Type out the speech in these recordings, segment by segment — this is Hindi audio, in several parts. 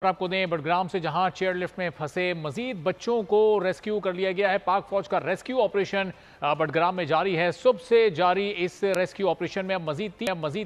आपको दें बडग्राम से जहां चेयर लिफ्ट में फंसे मजीद बच्चों को रेस्क्यू कर लिया गया है। पाक फौज का रेस्क्यू ऑपरेशन बडग्राम में जारी है। सुबह से जारी इस रेस्क्यू ऑपरेशन में अब मजीद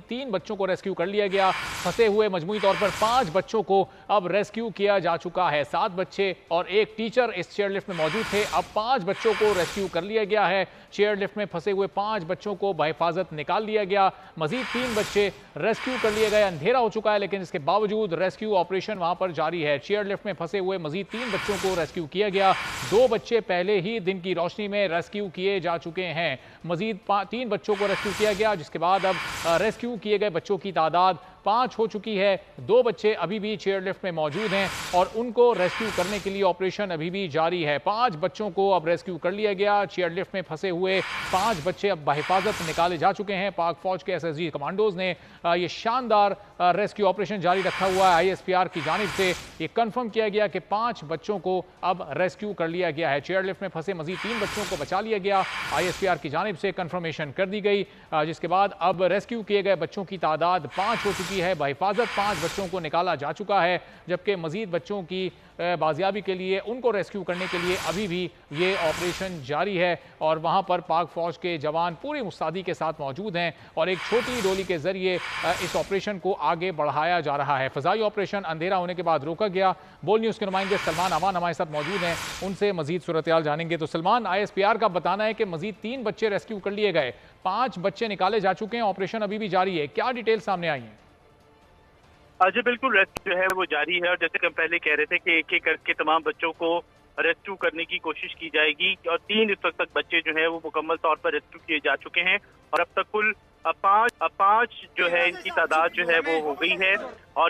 तीन बच्चों को रेस्क्यू कर लिया गया। फंसे हुए मजमूई तौर पर 5 बच्चों को अब रेस्क्यू किया जा चुका है। 7 बच्चे और एक टीचर इस चेयर लिफ्ट में मौजूद थे। अब 5 बच्चों को रेस्क्यू कर लिया गया है। चेयर लिफ्ट में फंसे हुए 5 बच्चों को बहिफाजत निकाल लिया गया। मजीद 3 बच्चे रेस्क्यू कर लिए गए। अंधेरा हो चुका है लेकिन इसके बावजूद रेस्क्यू ऑपरेशन वहां पर जारी है। चेयर लिफ्ट में फंसे हुए मजीद 3 बच्चों को रेस्क्यू किया गया। 2 बच्चे पहले ही दिन की रोशनी में रेस्क्यू किए जा चुके हैं। मजीद 3 बच्चों को रेस्क्यू किया गया, जिसके बाद अब रेस्क्यू किए गए बच्चों की तादाद 5 हो चुकी है। 2 बच्चे अभी भी चेयर लिफ्ट में मौजूद हैं और उनको रेस्क्यू करने के लिए ऑपरेशन अभी भी जारी है। 5 बच्चों को अब रेस्क्यू कर लिया गया। चेयर लिफ्ट में फंसे हुए 5 बच्चे अब बहिफाजत निकाले जा चुके हैं। पाक फौज के एसएसजी कमांडोज ने ये शानदार रेस्क्यू ऑपरेशन जारी रखा हुआ है। आईएसपीआर की जानिब से ये कंफर्म किया गया कि 5 बच्चों को अब रेस्क्यू कर लिया गया है। चेयर लिफ्ट में फंसे मजीद 3 बच्चों को बचा लिया गया। आईएसपीआर की जानिब से कंफर्मेशन कर दी गई, जिसके बाद अब रेस्क्यू किए गए बच्चों की तादाद 5 हो चुकी है। बहिफाजत 5 बच्चों को निकाला जा चुका है, जबकि मजीद बच्चों की बाजियाबी के लिए उनको रेस्क्यू करने के लिए अभी भी ये ऑपरेशन जारी है और वहां पर पाक फौज के जवान पूरी मुस्तैदी के साथ मौजूद हैं और एक छोटी डोली के जरिए इस ऑपरेशन को आगे बढ़ाया जा रहा है। फजाई ऑपरेशन अंधेरा होने के बाद रोका गया। बोल न्यूज़ के नुमाइंदे सलमान अमान हमारे साथ मौजूद हैं, उनसे मजीद सूरत-ए-हाल जानेंगे। तो सलमान, आईएसपीआर का बताना है कि मजीद 3 बच्चे रेस्क्यू कर लिए गए, 5 बच्चे निकाले जा चुके हैं, ऑपरेशन अभी भी जारी है। क्या डिटेल सामने आई है? जी बिल्कुल, रेस्क्यू जो है वो जारी है और जैसे कि हम पहले कह रहे थे कि एक एक करके तमाम बच्चों को रेस्क्यू करने की कोशिश की जाएगी और 3 इस वक्त तक बच्चे जो है वो मुकम्मल तौर पर रेस्क्यू किए जा चुके हैं और अब तक कुल 5 जो है इनकी तादाद जो है वो हो गई है। और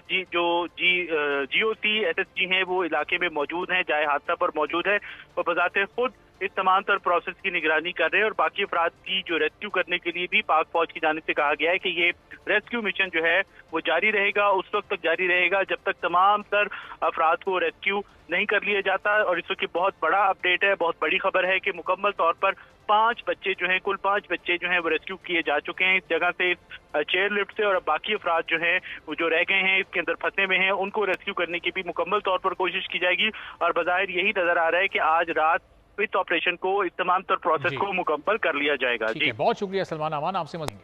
जीओसी एसएसजी हैं वो इलाके में मौजूद हैं, जाए हादसा पर मौजूद है और बजाते खुद इस तमाम तर प्रोसेस की निगरानी कर रहे हैं और बाकी अफराद की जो रेस्क्यू करने के लिए भी पाक फौज की जानिब से कहा गया है कि ये रेस्क्यू मिशन जो है वो जारी रहेगा, उस वक्त तक जारी रहेगा जब तक तमाम तर अफराद को रेस्क्यू नहीं कर लिया जाता। और इस वक्त बहुत बड़ा अपडेट है, बहुत बड़ी खबर है कि मुकम्मल तौर पर 5 बच्चे जो हैं, कुल 5 बच्चे जो हैं वो रेस्क्यू किए जा चुके हैं इस जगह से, इस चेयर लिफ्ट से। और अब बाकी अफराद जो हैं वो जो रह गए हैं इसके अंदर फंसे हुए हैं, उनको रेस्क्यू करने की भी मुकम्मल तौर पर कोशिश की जाएगी। और बज़ाहिर यही नजर आ रहा है कि आज रात इस ऑपरेशन को, इस तमाम तर प्रोसेस को मुकम्मल कर लिया जाएगा। जी, बहुत शुक्रिया सलमान अमान, आपसे मज़ीद